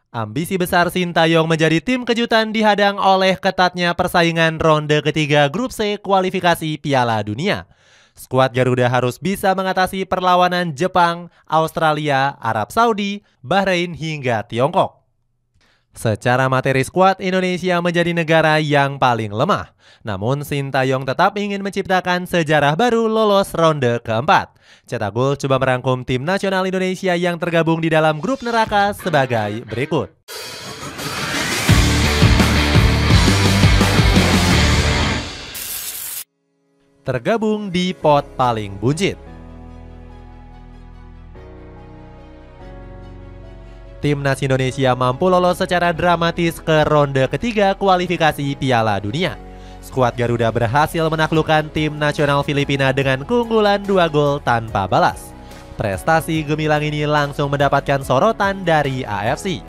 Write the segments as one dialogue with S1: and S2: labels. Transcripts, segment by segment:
S1: Ambisi besar Sintayong menjadi tim kejutan dihadang oleh ketatnya persaingan ronde ketiga Grup C kualifikasi Piala Dunia. Skuad Garuda harus bisa mengatasi perlawanan Jepang, Australia, Arab Saudi, Bahrain hingga Tiongkok. Secara materi skuad, Indonesia menjadi negara yang paling lemah. Namun Sintayong tetap ingin menciptakan sejarah baru lolos ronde keempat. Cetak Gol coba merangkum tim nasional Indonesia yang tergabung di dalam grup neraka sebagai berikut. Tergabung di pot paling buncit. Timnas Indonesia mampu lolos secara dramatis ke ronde ketiga kualifikasi Piala Dunia. Skuad Garuda berhasil menaklukkan tim nasional Filipina dengan keunggulan 2 gol tanpa balas. Prestasi gemilang ini langsung mendapatkan sorotan dari AFC.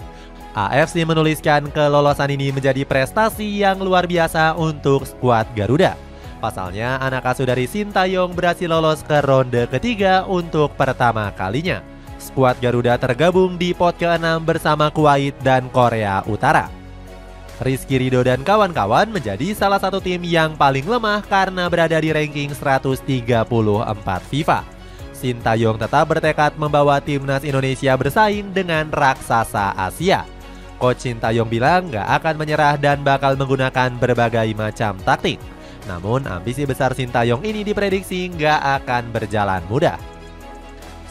S1: AFC menuliskan kelolosan ini menjadi prestasi yang luar biasa untuk skuad Garuda. Pasalnya, anak asuh dari Sintayong berhasil lolos ke ronde ketiga untuk pertama kalinya. Skuad Garuda tergabung di pot ke-6 bersama Kuwait dan Korea Utara. Rizky Ridho dan kawan-kawan menjadi salah satu tim yang paling lemah karena berada di ranking 134 FIFA. Sintayong tetap bertekad membawa timnas Indonesia bersaing dengan raksasa Asia. Coach Sintayong bilang gak akan menyerah dan bakal menggunakan berbagai macam taktik. Namun ambisi besar Sintayong ini diprediksi gak akan berjalan mudah.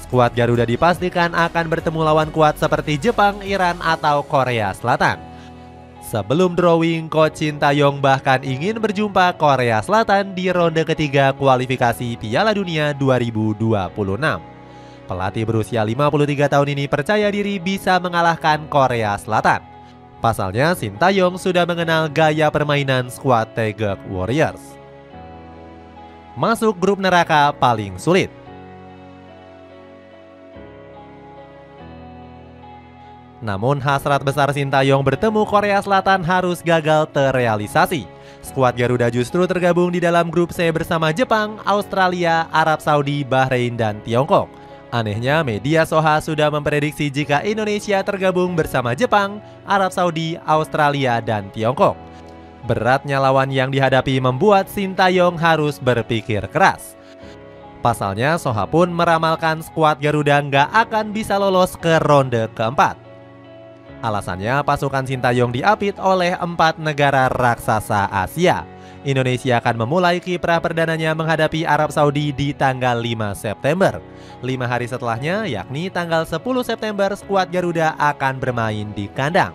S1: Skuad Garuda dipastikan akan bertemu lawan kuat seperti Jepang, Iran, atau Korea Selatan. Sebelum drawing, Coach Sintayong bahkan ingin berjumpa Korea Selatan di ronde ketiga kualifikasi Piala Dunia 2026. Pelatih berusia 53 tahun ini percaya diri bisa mengalahkan Korea Selatan. Pasalnya, Sintayong sudah mengenal gaya permainan skuad Taeguk Warriors. Masuk grup neraka paling sulit. Namun hasrat besar Sintayong bertemu Korea Selatan harus gagal terrealisasi. Skuad Garuda justru tergabung di dalam grup C bersama Jepang, Australia, Arab Saudi, Bahrain, dan Tiongkok. Anehnya, media Soha sudah memprediksi jika Indonesia tergabung bersama Jepang, Arab Saudi, Australia, dan Tiongkok. Beratnya lawan yang dihadapi membuat Sintayong harus berpikir keras. Pasalnya, Soha pun meramalkan skuad Garuda nggak akan bisa lolos ke ronde keempat. Alasannya, pasukan Sintayong diapit oleh 4 negara raksasa Asia. Indonesia akan memulai kiprah perdananya menghadapi Arab Saudi di tanggal 5 September. 5 hari setelahnya, yakni tanggal 10 September, skuad Garuda akan bermain di kandang.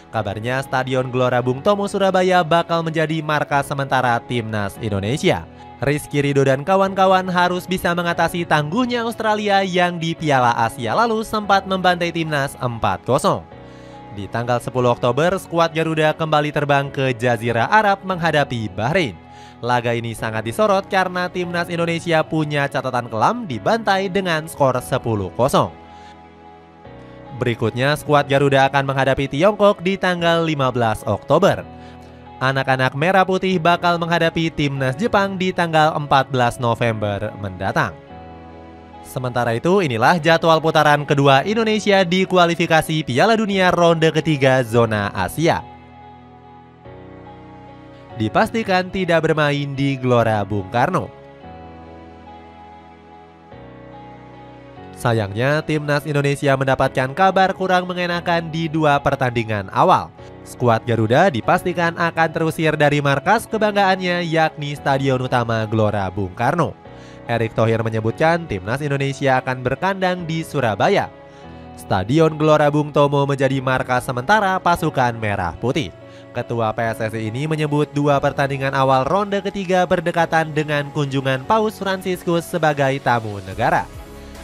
S1: Kabarnya Stadion Gelora Bung Tomo Surabaya bakal menjadi markas sementara timnas Indonesia. Rizky Ridho dan kawan-kawan harus bisa mengatasi tangguhnya Australia yang di Piala Asia lalu sempat membantai timnas 4-0. Di tanggal 10 Oktober, skuad Garuda kembali terbang ke Jazirah Arab menghadapi Bahrain. Laga ini sangat disorot karena timnas Indonesia punya catatan kelam dibantai dengan skor 10-0. Berikutnya, skuad Garuda akan menghadapi Tiongkok di tanggal 15 Oktober. Anak-anak merah putih bakal menghadapi timnas Jepang di tanggal 14 November mendatang. Sementara itu, inilah jadwal putaran kedua Indonesia di kualifikasi Piala Dunia ronde ketiga zona Asia. Dipastikan tidak bermain di Gelora Bung Karno. Sayangnya, timnas Indonesia mendapatkan kabar kurang mengenakan di 2 pertandingan awal. Skuad Garuda dipastikan akan terusir dari markas kebanggaannya, yakni Stadion Utama Gelora Bung Karno. Erick Thohir menyebutkan timnas Indonesia akan berkandang di Surabaya. Stadion Gelora Bung Tomo menjadi markas sementara pasukan Merah Putih. Ketua PSSI ini menyebut 2 pertandingan awal ronde ketiga berdekatan dengan kunjungan Paus Fransiskus sebagai tamu negara.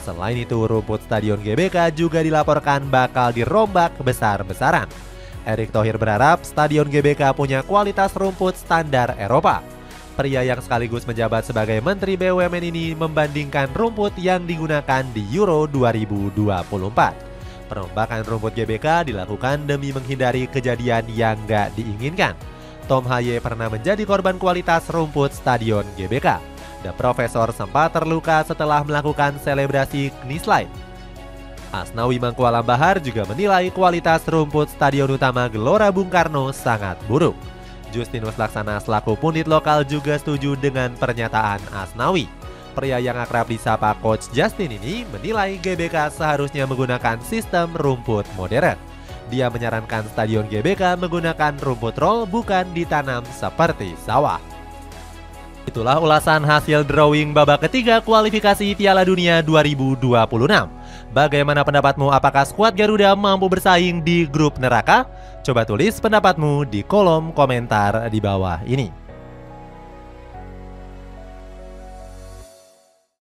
S1: Selain itu, rumput Stadion GBK juga dilaporkan bakal dirombak besar-besaran. Erick Thohir berharap Stadion GBK punya kualitas rumput standar Eropa. Pria yang sekaligus menjabat sebagai Menteri BUMN ini membandingkan rumput yang digunakan di Euro 2024. Perombakan rumput GBK dilakukan demi menghindari kejadian yang gak diinginkan. Tom Haye pernah menjadi korban kualitas rumput Stadion GBK. The Professor sempat terluka setelah melakukan selebrasi knee slide. Asnawi Mangkualam Bahar juga menilai kualitas rumput Stadion Utama Gelora Bung Karno sangat buruk. Justinus Laksana selaku pundit lokal juga setuju dengan pernyataan Asnawi. Pria yang akrab disapa Coach Justin ini menilai GBK seharusnya menggunakan sistem rumput modern. Dia menyarankan Stadion GBK menggunakan rumput roll bukan ditanam seperti sawah. Itulah ulasan hasil drawing babak ketiga kualifikasi Piala Dunia 2026. Bagaimana pendapatmu? Apakah skuad Garuda mampu bersaing di grup neraka? Coba tulis pendapatmu di kolom komentar di bawah ini.